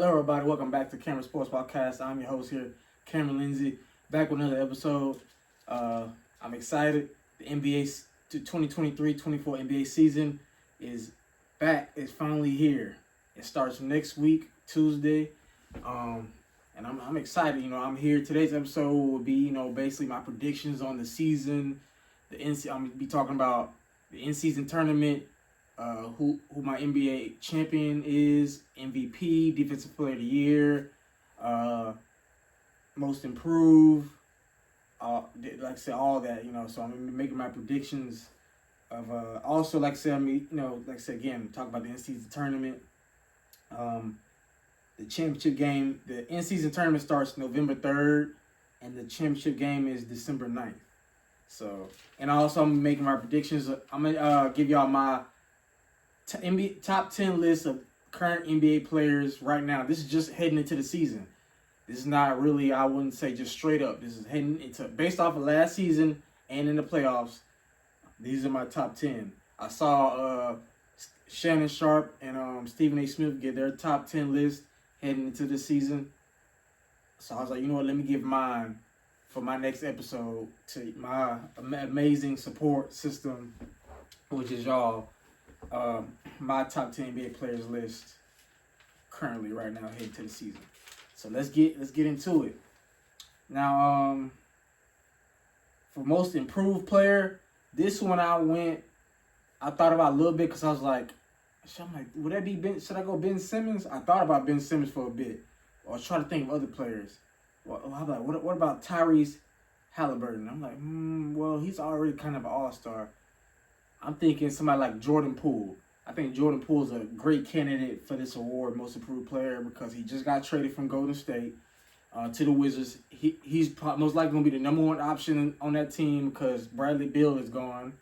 Hello, everybody. Welcome back to Cameron Sports Podcast. I'm your host here, Cameron Lindsay, back with another episode. I'm excited. The NBA 2023-24 NBA season is back. It's finally here. It starts next week, Tuesday. And I'm excited. I'm here. Today's episode will be, basically my predictions on the season. I'm gonna be talking about the in-season tournament, who my NBA champion is, MVP, Defensive Player of the Year, Most Improved, like I said, all that. So I'm gonna be making my predictions of also, like I said, like I said again, talk about the in-season tournament, the championship game. The in-season tournament starts November 3rd, and the championship game is December 9th. So, and also I'm making my predictions. I'm gonna give y'all my top 10 list of current NBA players right now. This is just heading into the season. This is not really, I wouldn't say just straight up. This is heading into, based off of last season and in the playoffs, these are my top 10. I saw Shannon Sharp and Stephen A. Smith get their top 10 list heading into the season. So I was like, you know what, let me give mine for my next episode to my amazing support system, which is y'all. My top 10 NBA players list currently right now heading to the season. So let's get into it. Now, for most improved player, this one I thought about a little bit because I was like, would that be Ben? Should I go Ben Simmons? I thought about Ben Simmons for a bit. Or I was trying to think of other players. Well, I'm like, what about Tyrese Halliburton? I'm like, well, he's already kind of an all-star. I'm thinking somebody like Jordan Poole. I think Jordan Poole is a great candidate for this award, Most Improved Player, because he just got traded from Golden State to the Wizards. He's most likely going to be the number one option on that team because Bradley Beal is gone.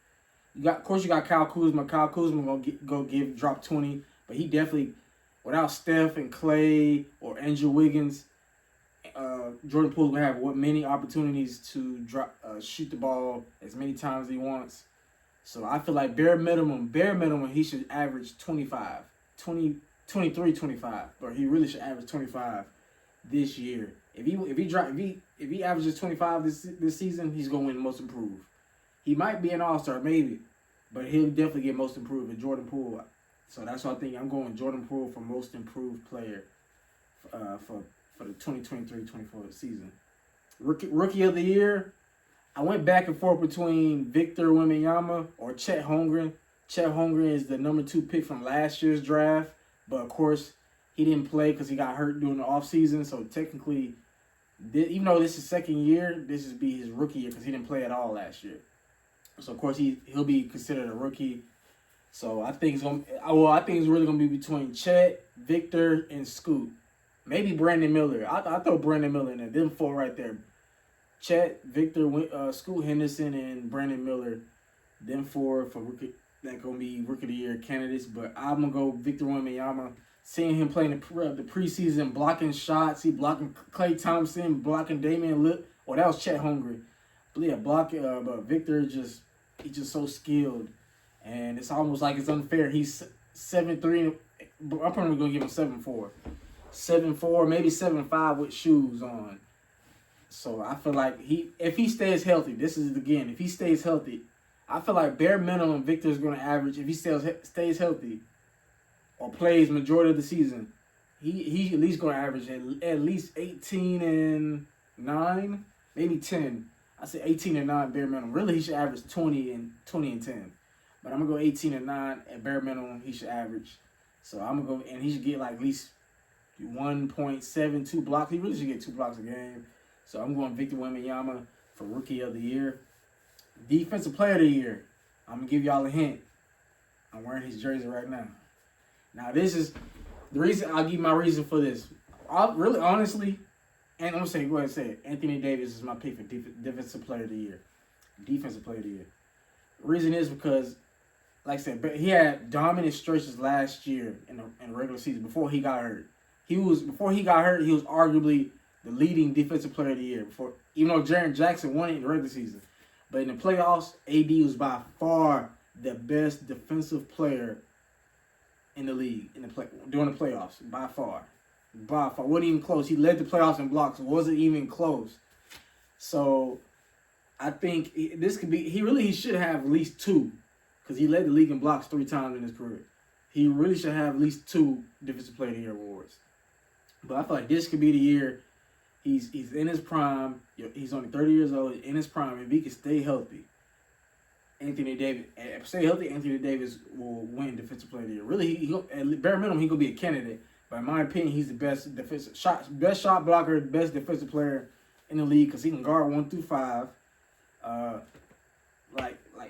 Of course, you got Kyle Kuzma. Kyle Kuzma going to drop 20, but he definitely, without Steph and Clay or Andrew Wiggins, Jordan Poole going to have many opportunities to shoot the ball as many times as he wants. So I feel like bare minimum, he should average 25, 20, 23, 25, or he really should average 25 this year. If he averages 25 this season, he's gonna win Most Improved. He might be an All-Star, maybe, but he'll definitely get Most Improved with Jordan Poole. So that's why I think I'm going Jordan Poole for Most Improved Player for the 2023-24 season. Rookie of the Year. I went back and forth between Victor Wembanyama or Chet Holmgren. Chet Holmgren is the number 2 pick from last year's draft, but of course he didn't play because he got hurt during the offseason. So technically, even though this is second year, this is be his rookie year because he didn't play at all last year. So of course he'll be considered a rookie. So I think it's really gonna be between Chet, Victor, and Scoot. Maybe Brandon Miller. I throw Brandon Miller in there. Them 4 right there. Chet, Victor, Scoot Henderson, and Brandon Miller. Them 4 for rookie, that gonna be Rookie of the Year candidates. But I'm gonna go Victor Wembanyama. Seeing him playing the preseason, blocking shots, he blocking Klay Thompson, blocking Damian Lillard. Oh, that was Chet Holmgren. But yeah, blocking. But Victor he's just so skilled, and it's almost like it's unfair. He's 7'3". I'm probably gonna give him 7'4", 7'4", maybe 7'5" with shoes on. So I feel like if he stays healthy, if he stays healthy, I feel like bare minimum Victor's going to average, if he stays healthy or plays majority of the season, he at least going to average at least 18 and 9, maybe 10. I say 18 and 9 bare minimum. Really, he should average 20 and 10. But I'm going to go 18 and 9 at bare minimum he should average. So I'm going to go, and he should get like at least 1.72 blocks. He really should get 2 blocks a game. So I'm going Victor Wembanyama for Rookie of the Year. Defensive Player of the Year. I'm going to give y'all a hint. I'm wearing his jersey right now. Now, this is the reason. I'll give you my reason for this. Really, honestly, and I'm going to go ahead and say it. Anthony Davis is my pick for Defensive Player of the Year. Defensive Player of the Year. The reason is because, like I said, he had dominant stretches last year in the regular season before he got hurt. Before he got hurt, he was arguably the leading Defensive Player of the Year. Even though Jaren Jackson won it in the regular season. But in the playoffs, AD was by far the best defensive player in the league during the playoffs, by far. By far, wasn't even close. He led the playoffs in blocks. Wasn't even close. So I think this could be. He should have at least 2, because he led the league in blocks 3 times in his career. He really should have at least 2 Defensive Player of the Year awards. But I feel like this could be the year. He's in his prime. He's only 30 years old. In his prime, if he can stay healthy, Anthony Davis will win Defensive Player of the Year. Really, at bare minimum, he could be a candidate. But in my opinion, he's the best shot blocker, best defensive player in the league, because he can guard 1 through 5.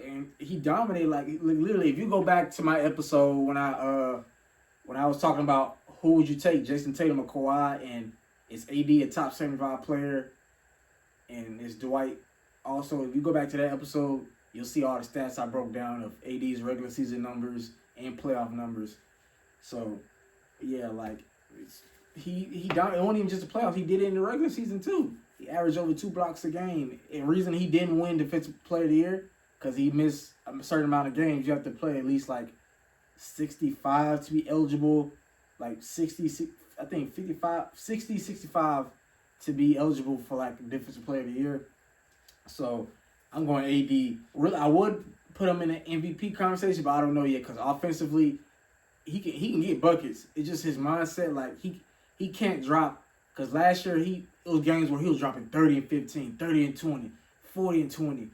And he dominated. Like, literally, if you go back to my episode when I was talking about who would you take, Jason Tatum or Kawhi, and it's AD, a top 75 player, and it's Dwight. Also, if you go back to that episode, you'll see all the stats I broke down of AD's regular season numbers and playoff numbers. So, yeah, like, it wasn't even just the playoffs. He did it in the regular season, too. He averaged over 2 blocks a game. And the reason he didn't win Defensive Player of the Year, because he missed a certain amount of games. You have to play at least, like, 65 to be eligible. Like, 60, 65 to be eligible for, like, Defensive Player of the Year. So, I'm going AD. Really, I would put him in an MVP conversation, but I don't know yet, because offensively, he can get buckets. It's just his mindset. Like, he can't drop, because last year it was games where he was dropping 30 and 15, 30 and 20, 40 and 20,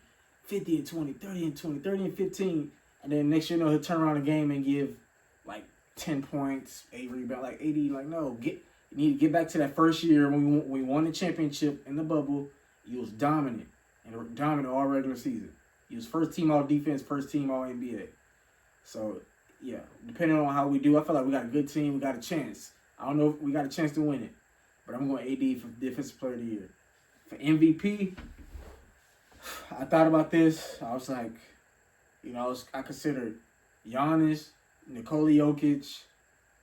50 and 20, 30 and 20, 30 and 15, and then next year, he'll turn around the game and give like 10 points, 8 rebounds, like 80. Like, no, you need to get back to that first year when we won the championship in the bubble. He was dominant, and dominant all regular season. He was first team all defense, first team all NBA. So, yeah, depending on how we do, I feel like we got a good team. We got a chance. I don't know if we got a chance to win it, but I'm going AD for Defensive Player of the Year. For MVP, I thought about this. I was like, I considered Giannis, Nikola Jokic.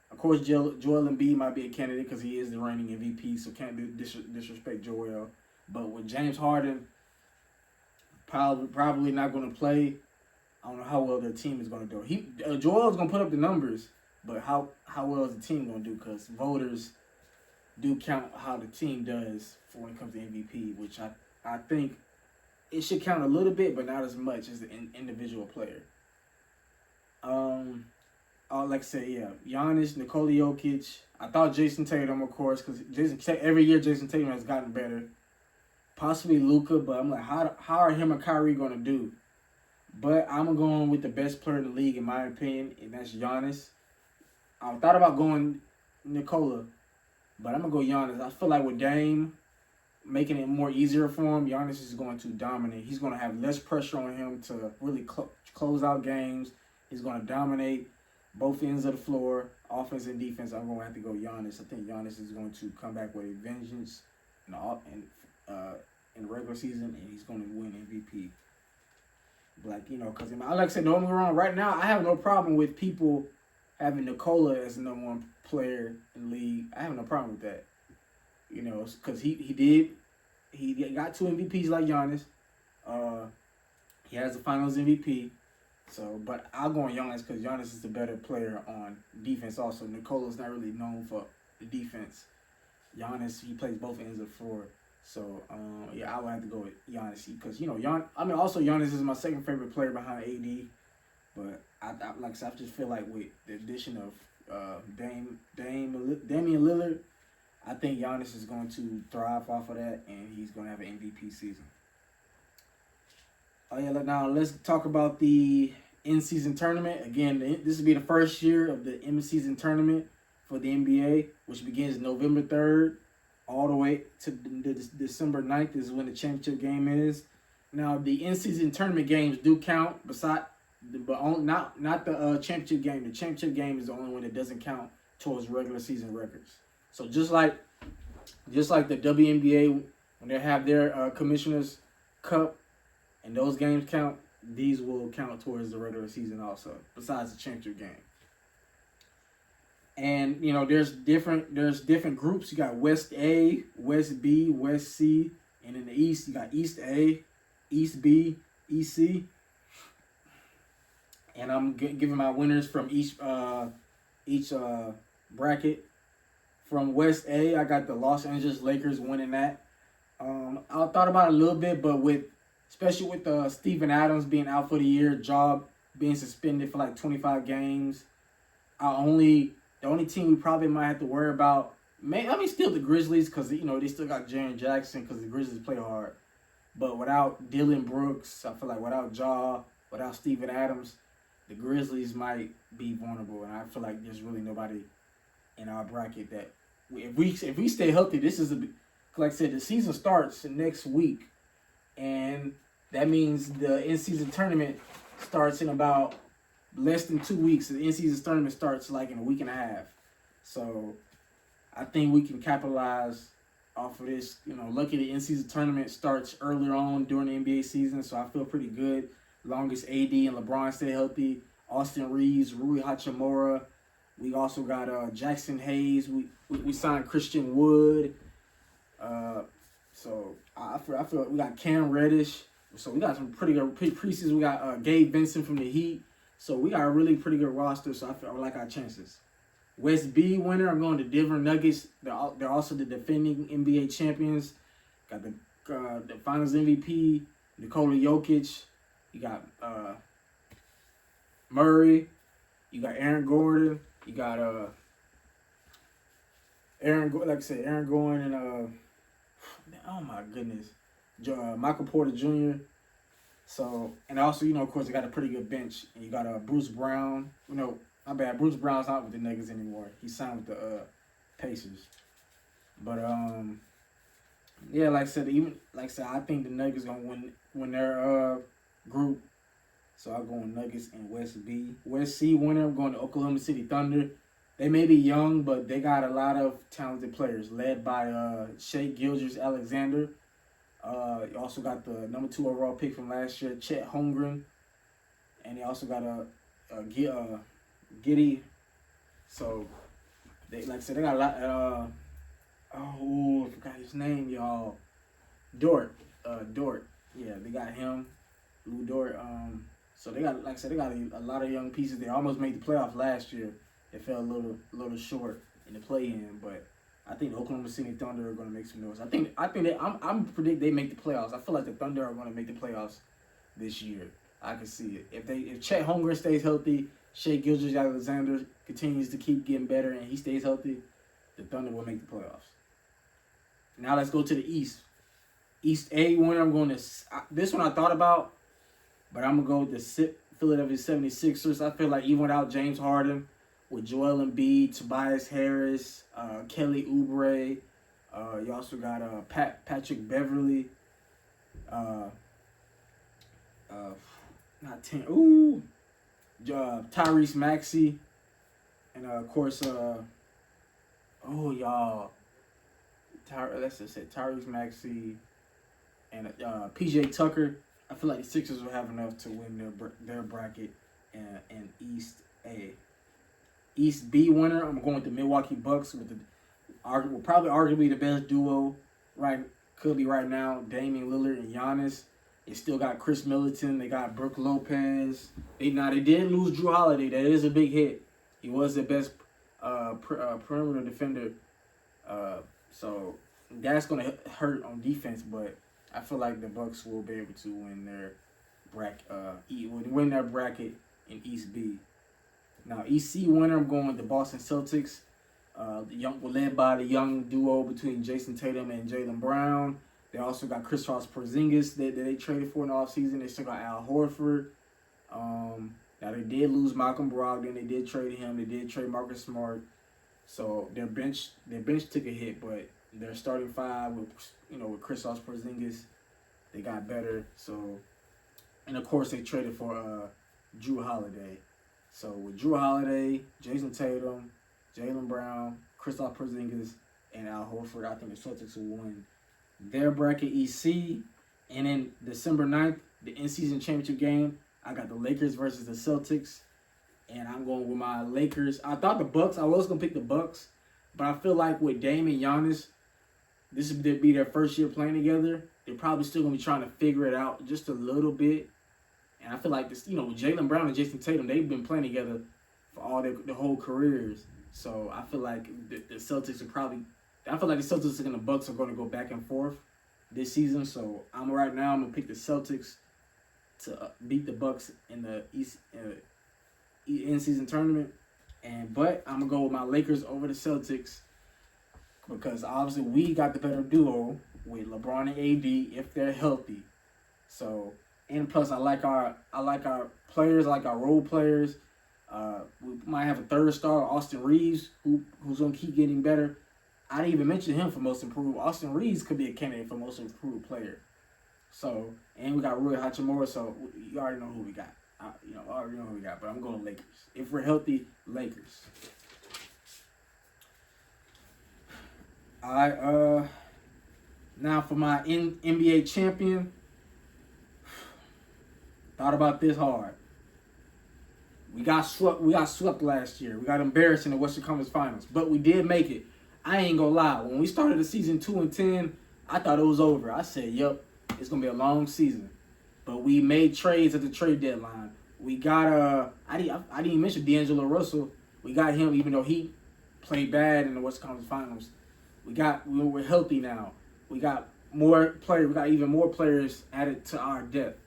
Of course, Joel Embiid might be a candidate because he is the reigning MVP, so can't disrespect Joel. But with James Harden probably not going to play, I don't know how well their team is going to do. Joel's going to put up the numbers, but how well is the team going to do? Because voters do count how the team does for when it comes to MVP, which I think it should count a little bit, but not as much as the individual player. Like I said, yeah, Giannis, Nikola Jokic. I thought Jason Tatum, of course, because every year Jason Tatum has gotten better. Possibly Luka, but I'm like, how are him and Kyrie going to do? But I'm going with the best player in the league, in my opinion, and that's Giannis. I thought about going Nikola, but I'm going to go Giannis. I feel like with Dame making it more easier for him, Giannis is going to dominate. He's going to have less pressure on him to really close out games. He's going to dominate both ends of the floor, offense and defense. I'm going to have to go Giannis. I think Giannis is going to come back with a vengeance in the regular season, and he's going to win MVP. Like, because like I said, don't get me wrong. Right now, I have no problem with people having Nikola as the number 1 player in the league. I have no problem with that. Because he got 2 MVPs like Giannis. He has the Finals MVP. So, but I'll go on Giannis because Giannis is the better player on defense. Also, Nikola's not really known for the defense. Giannis, he plays both ends of the floor. So, I would have to go with Giannis because also Giannis is my second favorite player behind AD. But like I said, I just feel like with the addition of Damian Lillard, I think Giannis is going to thrive off of that, and he's going to have an MVP season. Now let's talk about the in-season tournament. Again, this will be the first year of the in-season tournament for the NBA, which begins November 3rd all the way to December 9th is when the championship game is. Now, the in-season tournament games do count, not the championship game. The championship game is the only one that doesn't count towards regular season records. So just like the WNBA, when they have their Commissioner's Cup and those games count, these will count towards the regular season also, besides the championship game. And there's different groups. You got West A, West B, West C, and in the East you got East A, East B, East C. And I'm giving my winners from each bracket From West A, I got the Los Angeles Lakers winning that. I thought about it a little bit, but especially with Steven Adams being out for the year, job being suspended for like 25 games, the only team we probably might have to worry about, still the Grizzlies, because they still got Jaren Jackson, because the Grizzlies play hard. But without Dylan Brooks, I feel like without without Steven Adams, the Grizzlies might be vulnerable, and I feel like there's really nobody in our bracket that if we stay healthy, this is like I said, the season starts next week, and that means the in-season tournament starts in about less than 2 weeks. The in-season tournament starts like in a week and a half. So I think we can capitalize off of this. Lucky the in-season tournament starts earlier on during the NBA season, so I feel pretty good. Long as AD and LeBron stay healthy, Austin Reeves, Rui Hachimura. We also got Jackson Hayes. We signed Christian Wood. So I feel we got Cam Reddish. So we got some pretty good preseason. We got Gabe Vincent from the Heat. So we got a really pretty good roster. So I like our chances. West B winner, I'm going to Denver Nuggets. They're also the defending NBA champions. Got the Finals MVP, Nikola Jokic. You got Murray. You got Aaron Gordon. You got Aaron Gordon and oh my goodness, Michael Porter Jr. So, and also, of course, they got a pretty good bench. And you got Bruce Brown. My bad, Bruce Brown's not with the Nuggets anymore. He signed with the Pacers. But yeah, like I said, I think the Nuggets gonna win their group. So I'll go on Nuggets and West B. West C winner, I'm going to Oklahoma City Thunder. They may be young, but they got a lot of talented players, led by Shai Gilgeous-Alexander. You also got the number 2 overall pick from last year, Chet Holmgren. And they also got Giddy. So, they got a lot. I forgot his name, y'all. Dort. Yeah, they got him. Lou Dort. So they got, like I said, they got a lot of young pieces. They almost made the playoffs last year. They fell a little short in the play-in, but I think the Oklahoma City Thunder are going to make some noise. I'm predict they make the playoffs. I feel like the Thunder are going to make the playoffs this year. I can see it. If Chet Holmgren stays healthy, Shai Gilgeous-Alexander continues to keep getting better, and he stays healthy, the Thunder will make the playoffs. Now let's go to the East. East A winner, I'm going to this one I thought about, but I'm going to go with the Philadelphia 76ers. I feel like even without James Harden, with Joel Embiid, Tobias Harris, Kelly Oubre, you also got Patrick Beverly, Tyrese Maxey, and of course, let's just say Tyrese Maxey and PJ Tucker. I feel like the Sixers will have enough to win their bracket in East A. East B winner, I'm going with the Milwaukee Bucks with probably arguably the best duo could be right now, Damian Lillard and Giannis. They still got Chris Middleton. They got Brook Lopez. They did lose Jrue Holiday. That is a big hit. He was the best perimeter defender. So that's going to hurt on defense, but I feel like the Bucks will be able to win their bracket in East B. Now, East C winner, I'm going with the Boston Celtics. Led by the young duo between Jason Tatum and Jaylen Brown. They also got Kristaps Porzingis that they traded for in the offseason. They still got Al Horford. Now, they did lose Malcolm Brogdon. They did trade him. They did trade Marcus Smart. So their bench took a hit, but their starting five with Kristaps Porzingis, they got better. So, and of course they traded for Jrue Holiday. So with Jrue Holiday, Jason Tatum, Jaylen Brown, Kristaps Porzingis, and Al Horford, I think the Celtics will win their bracket EC. And then December 9th, the in-season championship game, I got the Lakers versus the Celtics. And I'm going with my Lakers. I thought I was going to pick the Bucks. But I feel like with Dame and Giannis, this would be their first year playing together. They're probably still going to be trying to figure it out just a little bit. And I feel like this, with Jaylen Brown and Jason Tatum, they've been playing together for all their whole careers. So I feel like the Celtics are probably. I feel like the Celtics and the Bucks are going to go back and forth this season. So I'm gonna pick the Celtics to beat the Bucks in the East in season tournament. But I'm gonna go with my Lakers over the Celtics because obviously we got the better duo with LeBron and AD if they're healthy. So and plus I like our players, I like our role players. We might have a third star, Austin Reeves, who's gonna keep getting better. I didn't even mention him for most improved. Austin Reeves could be a candidate for most improved player. So and we got Rui Hachimura, so you already know who we got. I already know who we got. But I'm going Lakers. If we're healthy, Lakers. All right. Now for my NBA champion. Thought about this hard. We got swept last year. We got embarrassed in the Western Conference Finals, but we did make it. I ain't gonna lie. When we started the season 2-10, I thought it was over. I said, "Yep, it's gonna be a long season." But we made trades at the trade deadline. We got I didn't even mention D'Angelo Russell. We got him even though he played bad in the Western Conference Finals. We're healthy now. We got more players. We got even more players added to our depth.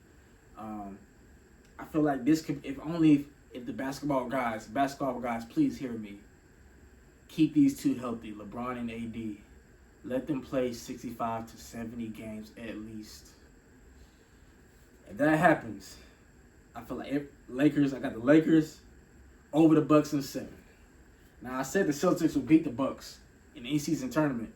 I feel like this could, if the basketball guys, please hear me. Keep these two healthy, LeBron and AD. Let them play 65 to 70 games at least. If that happens, I feel like I got the Lakers over the Bucks in 7. Now I said the Celtics would beat the Bucks in the in-season tournament.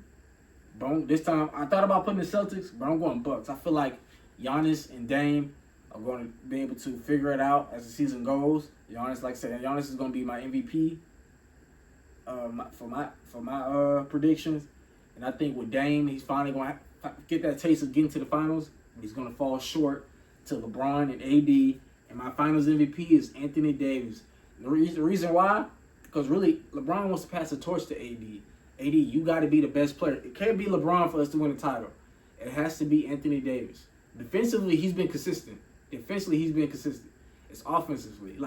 But this time I thought about putting the Celtics, but I'm going Bucks. I feel like Giannis and Dame are going to be able to figure it out as the season goes. Giannis, like I said, Giannis is going to be my MVP for my predictions. And I think with Dame, he's finally going to get that taste of getting to the finals. He's going to fall short to LeBron and AD. And my finals MVP is Anthony Davis. The reason why? Because really, LeBron wants to pass the torch to AD. AD, you got to be the best player. It can't be LeBron for us to win the title. It has to be Anthony Davis. Defensively, he's been consistent. It's offensively.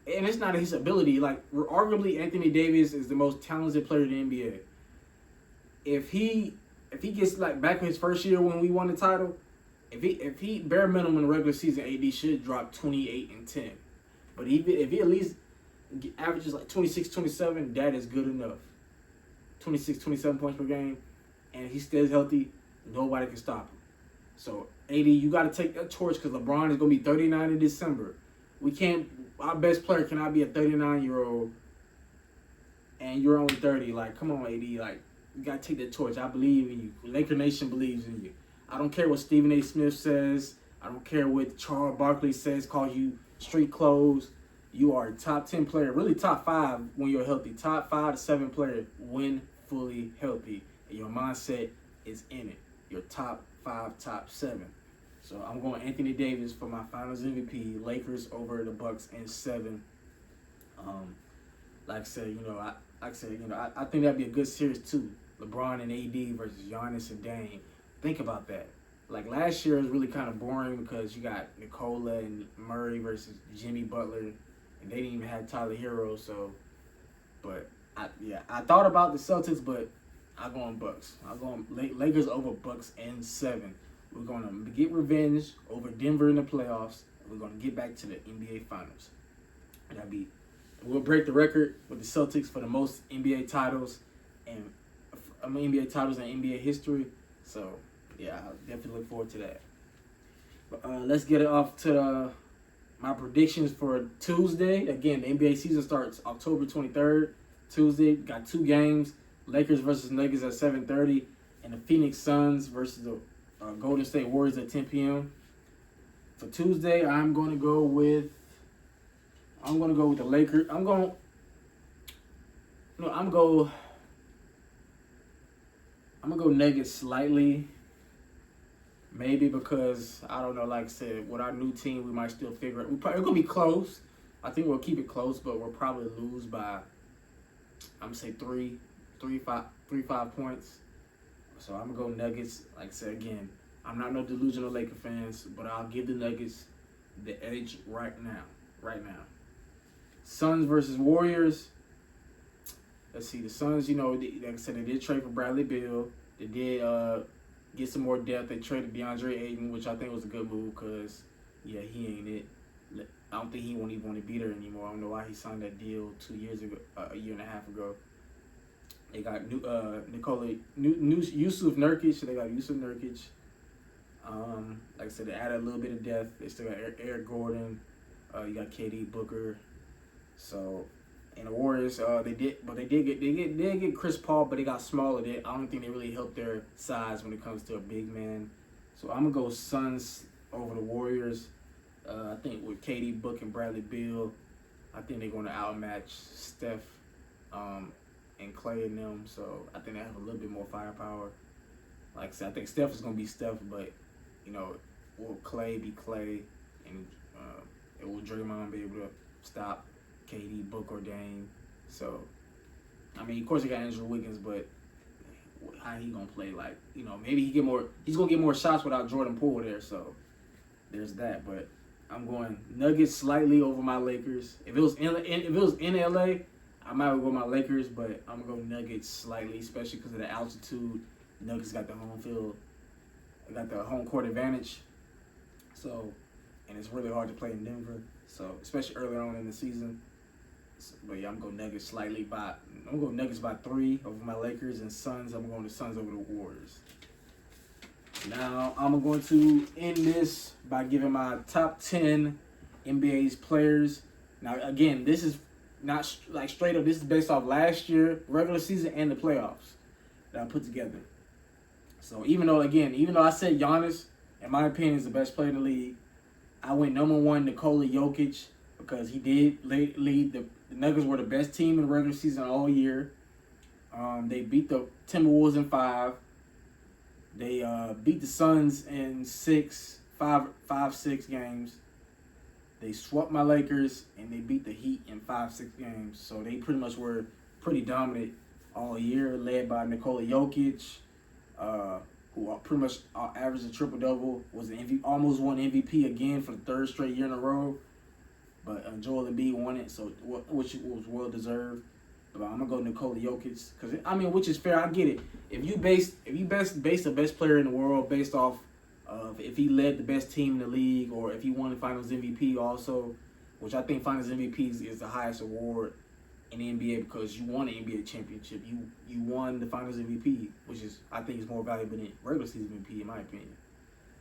And it's not his ability. Arguably, Anthony Davis is the most talented player in the NBA. If he gets back in his first year when we won the title, if he bare minimum in the regular season, AD should drop 28 and 10. But if he at least averages 26, 27, that is good enough. 26, 27 points per game, and he stays healthy, nobody can stop him. So, AD, you got to take that torch because LeBron is going to be 39 in December. Our best player cannot be a 39-year-old and you're only 30. Come on, AD. You got to take that torch. I believe in you. Laker Nation believes in you. I don't care what Stephen A. Smith says. I don't care what Charles Barkley says, calls you street clothes. You are a top 10 player, really top 5 when you're healthy. Top 5 to 7 player when fully healthy. And your mindset is in it. You're top 5, top 7. So I'm going Anthony Davis for my finals MVP. Lakers over the Bucks in 7. I think that'd be a good series too. LeBron and AD versus Giannis and Dame. Think about that. Last year was really kind of boring because you got Nikola and Murray versus Jimmy Butler, and they didn't even have Tyler Hero. So, but I thought about the Celtics, but I'm going Bucks. I'm going Lakers over Bucks in 7. We're going to get revenge over Denver in the playoffs. And we're going to get back to the NBA Finals. And we'll break the record with the Celtics for the most NBA titles and NBA titles in NBA history. So, yeah, I definitely look forward to that. But let's get it off to my predictions for Tuesday. Again, the NBA season starts October 23rd. Tuesday, got 2 games. Lakers versus Nuggets at 7:30. And the Phoenix Suns versus the Golden State Warriors at 10 p.m. For Tuesday, I'm going to go with the Lakers. I'm going to go Nuggets slightly. Maybe because, I don't know, like I said, with our new team, we might still figure it. It's going to be close. I think we'll keep it close, but we'll probably lose by, I'm going to say 3-5 points. So I'm going to go Nuggets. Like I said, again, I'm not no delusional Laker fans, but I'll give the Nuggets the edge right now. Suns versus Warriors. let's see, the Suns, like I said, they did trade for Bradley Beal. They did get some more depth. They traded DeAndre Ayton, which I think was a good move because, yeah, he ain't it. I don't think he won't even want to be there anymore. I don't know why he signed that deal 2 years ago, a year and a half ago. They got Yusuf Nurkic. They got Yusuf Nurkic. Like I said, they added a little bit of depth. They still got Eric Gordon. You got KD, Booker. So, and the Warriors, they did get Chris Paul, but they got smaller. I don't think they really helped their size when it comes to a big man. So I'm gonna go Suns over the Warriors. I think with KD, Book, and Bradley Beal, I think they're going to outmatch Steph and Clay and them. So I think they have a little bit more firepower. Like I said, I think Steph is going to be Steph, but, will Clay be Clay? And will Draymond be able to stop KD, Book, or Dame? So, I mean, of course, they got Andrew Wiggins, but how he going to play? Like, maybe he's going to get more shots without Jordan Poole there. So there's that, but I'm going Nuggets slightly over my Lakers. If it was in LA, I might go my Lakers, but I'm gonna go Nuggets slightly, especially because of the altitude. Nuggets got the home field, got the home court advantage. So, and it's really hard to play in Denver. So, especially early on in the season. So, but yeah, I'm gonna go Nuggets slightly I'm gonna go Nuggets by 3 over my Lakers, and Suns. I'm going the Suns over the Warriors. Now, I'm going to end this by giving my top 10 NBA's players. Now, again, this is not like straight up. This is based off last year, regular season, and the playoffs that I put together. So, even though I said Giannis, in my opinion, is the best player in the league, I went number 1, Nikola Jokic, because he did lead. The Nuggets were the best team in the regular season all year. They beat the Timberwolves in 5. They beat the Suns in 6 games. They swept my Lakers, and they beat the Heat in 5-6 games. So they pretty much were pretty dominant all year, led by Nikola Jokic, who pretty much averaged a triple-double, almost won MVP again for the 3rd straight year in a row. But Joel Embiid won it, which was well-deserved. But I'm gonna go Nikola Jokic which is fair. I get it. If you base the best player in the world based off of if he led the best team in the league or if he won the Finals MVP also, which I think Finals MVP is the highest award in the NBA because you won an NBA championship. You won the Finals MVP, which I think is more valuable than regular season MVP in my opinion.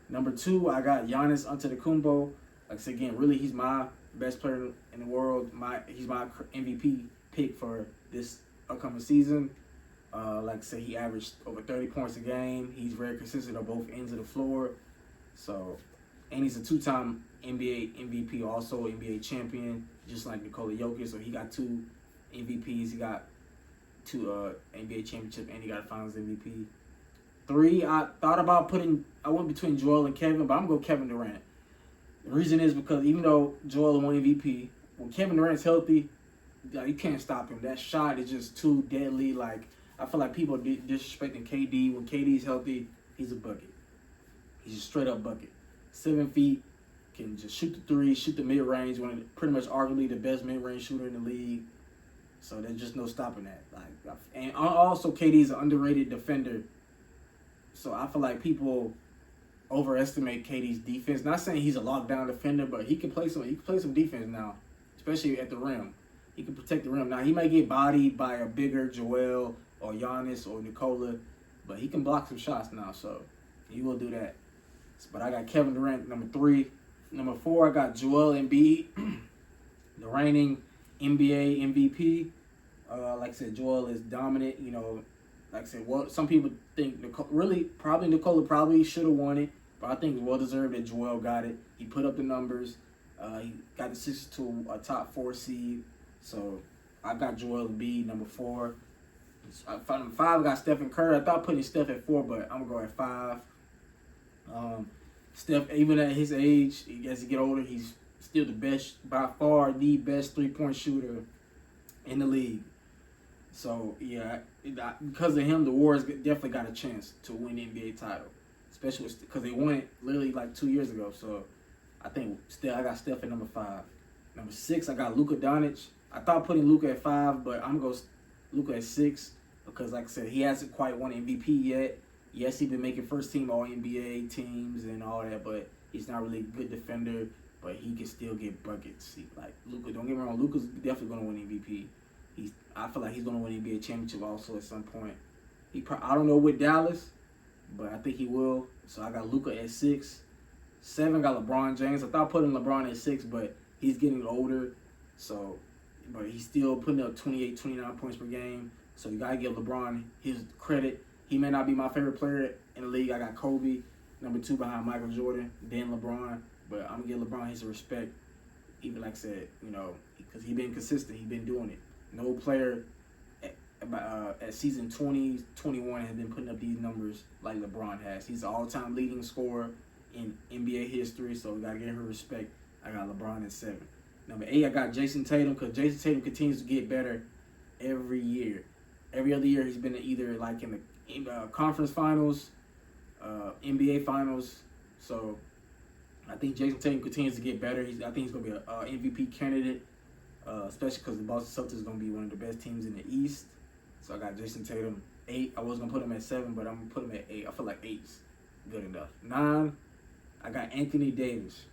Number 2, I got Giannis Antetokounmpo. Like I said again, really he's my best player in the world. He's my MVP pick for this upcoming season. Like I said, he averaged over 30 points a game. He's very consistent on both ends of the floor. So, and he's a 2-time NBA MVP, also NBA champion, just like Nikola Jokic. So he got 2 MVPs. He got 2 NBA championship, and he got a Finals MVP. 3, I went between Joel and Kevin, but I'm gonna go Kevin Durant. The reason is because even though Joel won MVP, when Kevin Durant's healthy, you can't stop him. That shot is just too deadly. Like, I feel like people disrespecting KD. When KD's healthy, he's a bucket. He's a straight-up bucket. 7 feet, can just shoot the 3, shoot the mid-range, pretty much arguably the best mid-range shooter in the league. So there's just no stopping that. And also, KD's an underrated defender. So I feel like people overestimate KD's defense. Not saying he's a lockdown defender, but he can play some defense now, especially at the rim. He can protect the rim. Now, he might get bodied by a bigger Joel or Giannis or Nikola, but he can block some shots now, so he will do that. But I got Kevin Durant, number 3. Number 4, I got Joel Embiid, the reigning NBA MVP. Like I said, Joel is dominant. Like I said, some people think Nikola probably should have won it, but I think it's well-deserved that Joel got it. He put up the numbers. He got the Sixers to a top 4 seed. So I got Joel Embiid, number 4. Number 5, I got Stephen Curry. I thought putting Steph at 4, but I'm going to go at 5. Steph, even at his age, as he get older, he's still the best, by far the best 3-point shooter in the league. So, yeah, because of him, the Warriors definitely got a chance to win the NBA title, especially because they won it literally like 2 years ago. So I got Steph at number 5. Number 6, I got Luka Doncic. I thought putting Luka at 5, but I'm going to Luka at 6 because, like I said, he hasn't quite won MVP yet. Yes, he's been making first team All NBA teams and all that, but he's not really a good defender. But he can still get buckets. Like Luka, don't get me wrong, Luka's definitely gonna win MVP. I feel like he's gonna win NBA championship also at some point. I don't know with Dallas, but I think he will. So I got Luka at 6. 7 got LeBron James. I thought putting LeBron at 6, but he's getting older. So, but he's still putting up 28, 29 points per game. So you gotta give LeBron his credit. He may not be my favorite player in the league. I got Kobe, number 2 behind Michael Jordan, then LeBron. But I'm gonna give LeBron his respect. Even like I said, because he's been consistent. He's been doing it. No player at season 20, 21 has been putting up these numbers like LeBron has. He's the all-time leading scorer in NBA history, so we got to give him respect. I got LeBron at 7. Number 8, I got Jason Tatum, because Jason Tatum continues to get better every year. Every other year, he's been either like in the conference finals, NBA finals. So I think Jason Tatum continues to get better. I think he's going to be an MVP candidate, especially because the Boston Celtics is going to be one of the best teams in the East. So I got Jason Tatum 8. I was going to put him at 7, but I'm going to put him at 8. I feel like 8's good enough. 9, I got Anthony Davis.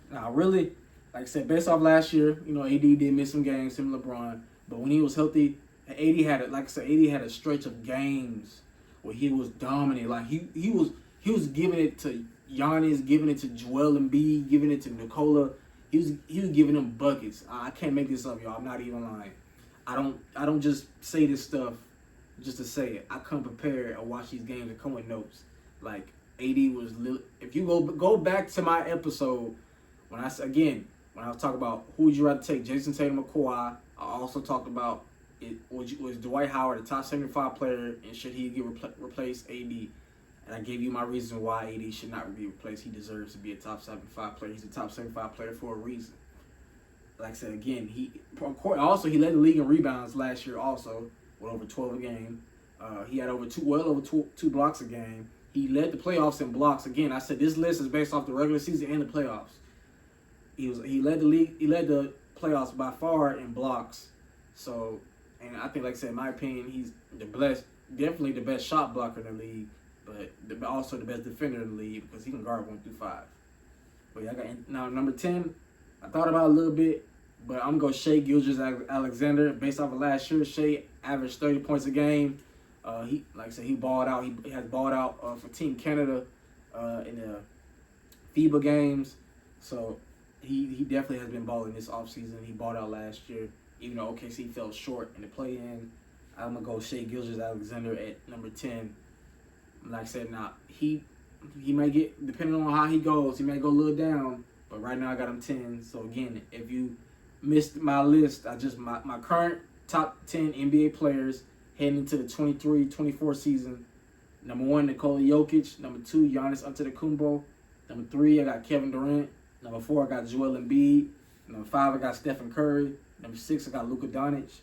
Now, really, like I said, based off last year, AD did miss some games, him and LeBron. But when he was healthy, AD had a stretch of games where he was dominant. Like he was giving it to Giannis, giving it to Joel Embiid, giving it to Nikola. He was giving them buckets. I can't make this up, y'all. I'm not even lying. I don't just say this stuff just to say it. I come prepared. I watch these games and come with notes. Like AD was. If you go back to my episode when I was talking about who would you rather take, Jason Tatum or Kawhi, I also talked about was Dwight Howard a top 75 player and should he get replace AD? And I gave you my reason why AD should not be replaced. He deserves to be a top 75 player. He's a top 75 player for a reason. Like I said, again, he led the league in rebounds last year also with over 12 a game. He had over two blocks a game. He led the playoffs in blocks. Again, I said this list is based off the regular season and the playoffs. He led the league. He led the playoffs by far in blocks. So, and I think, like I said, in my opinion, he's definitely the best shot blocker in the league, but also the best defender in the league because he can guard 1 through 5. But yeah, now number 10. I thought about it a little bit, but I'm going to go Shai Gilgeous-Alexander. Based off of last year, Shai averaged 30 points a game. He balled out. He has balled out for Team Canada in the FIBA games. So he definitely has been balling this offseason. He balled out last year, even though OKC fell short in the play-in. I'm going to go Shai Gilgeous-Alexander at number 10. Like I said, now, he may get, depending on how he goes, he may go a little down. But right now I got him 10. So again, if you missed my list, my current top 10 NBA players heading into the 23-24 season. Number 1, Nikola Jokic. Number 2, Giannis Antetokounmpo. Number 3, I got Kevin Durant. Number 4, I got Joel Embiid. Number 5, I got Stephen Curry. Number 6, I got Luka Doncic.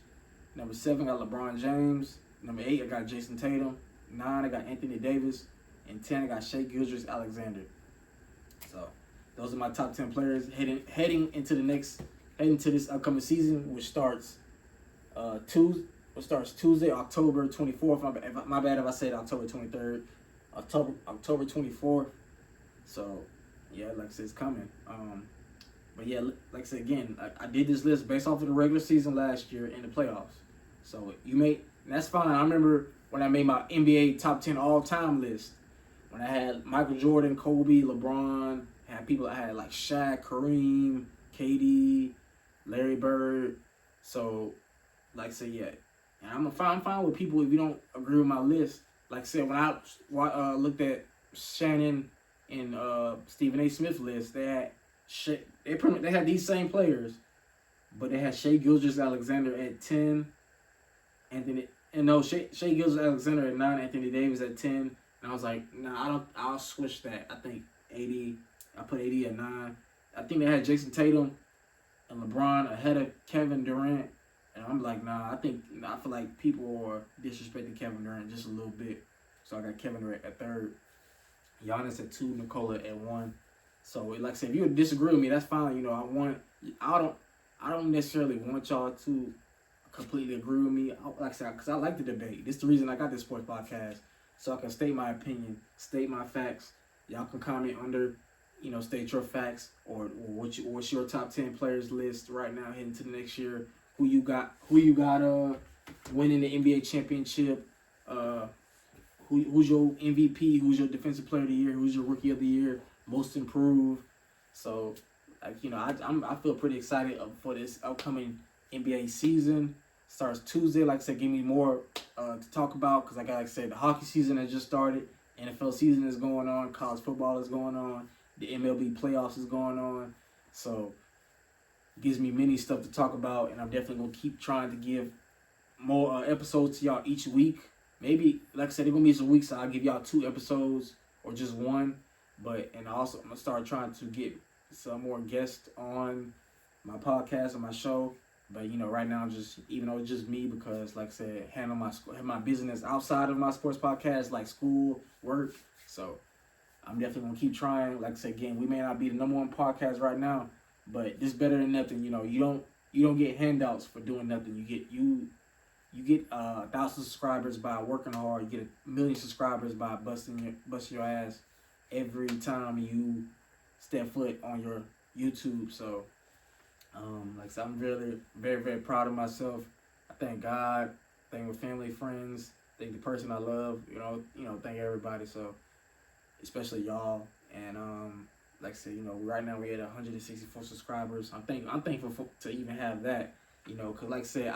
Number 7, I got LeBron James. Number 8, I got Jason Tatum. 9, I got Anthony Davis. And 10, I got Shai Gilgeous-Alexander. So those are my top 10 players heading into this upcoming season, which starts Tuesday, October 24th. My bad if I said October 23rd. October 24th. So yeah, like I said, it's coming. But yeah, like I said again, I did this list based off of the regular season last year and the playoffs. So that's fine. I remember when I made my NBA top 10 all-time list, when I had Michael Jordan, Kobe, LeBron. I had like Shaq, Kareem, KD, Larry Bird. So, like I said, yeah. And I'm fine with people if you don't agree with my list. Like I said, when I looked at Shannon and Stephen A. Smith's list, they had these same players, but they had Shai Gilgeous-Alexander at 10, Shai Gilgeous-Alexander at 9, Anthony Davis at 10. And I was like, nah, I'll switch that. I think I put AD at 9. I think they had Jason Tatum and LeBron ahead of Kevin Durant. And I'm like, I feel like people are disrespecting Kevin Durant just a little bit. So I got Kevin Durant at 3rd. Giannis at 2, Nikola at 1. So like I said, if you would disagree with me, that's fine. I don't necessarily want y'all to completely agree with me. Like I said, because I like the debate. This is the reason I got this sports podcast, so I can state my opinion, state my facts. Y'all can comment under, state your facts or what's your top 10 players list right now heading to the next year. Who you got winning the NBA championship? Who's your MVP? Who's your defensive player of the year? Who's your rookie of the year? Most improved. So, I feel pretty excited for this upcoming NBA season. Starts Tuesday. Like I said, give me more to talk about because, like I said, the hockey season has just started. NFL season is going on. College football is going on. The MLB playoffs is going on. So, it gives me many stuff to talk about, and I'm definitely going to keep trying to give more episodes to y'all each week. Maybe, like I said, it's going to be some weeks, so I'll give y'all 2 episodes or just 1. And also, I'm going to start trying to get some more guests on my podcast and my show. But, right now, even though it's just me, because, like I said, handle my business outside of my sports podcast, like school, work. So, I'm definitely going to keep trying. Like I said, again, we may not be the number 1 podcast right now, but this better than nothing. You don't get handouts for doing nothing. You get 1,000 subscribers by working hard. You get 1 million subscribers by busting your ass every time you step foot on your YouTube. So, like I said, I'm really very, very proud of myself. I thank God, thank my family, friends, thank the person I love. Thank everybody. So, especially y'all. And like I said, right now we're at 164 subscribers. I'm thankful to even have that. Because like I said,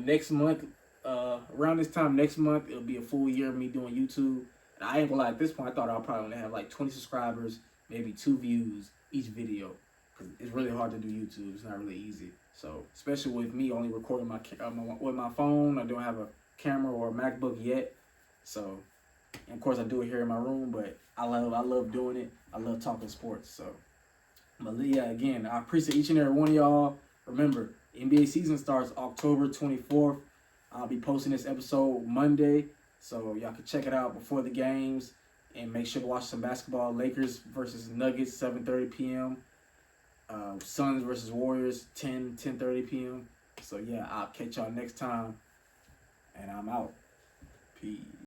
next month, around this time next month, it'll be a full year of me doing YouTube. And I ain't gonna lie, at this point, I thought I'll probably only have like 20 subscribers, maybe 2 views each video. Because it's really hard to do YouTube. It's not really easy. So, especially with me only recording with my phone, I don't have a camera or a MacBook yet. So, and of course, I do it here in my room, but I love doing it. I love talking sports. So, but yeah, again, I appreciate each and every one of y'all. Remember, NBA season starts October 24th. I'll be posting this episode Monday, so y'all can check it out before the games. And make sure to watch some basketball. Lakers versus Nuggets, 7:30 p.m. Suns versus Warriors, 10:30 p.m. So, yeah, I'll catch y'all next time. And I'm out. Peace.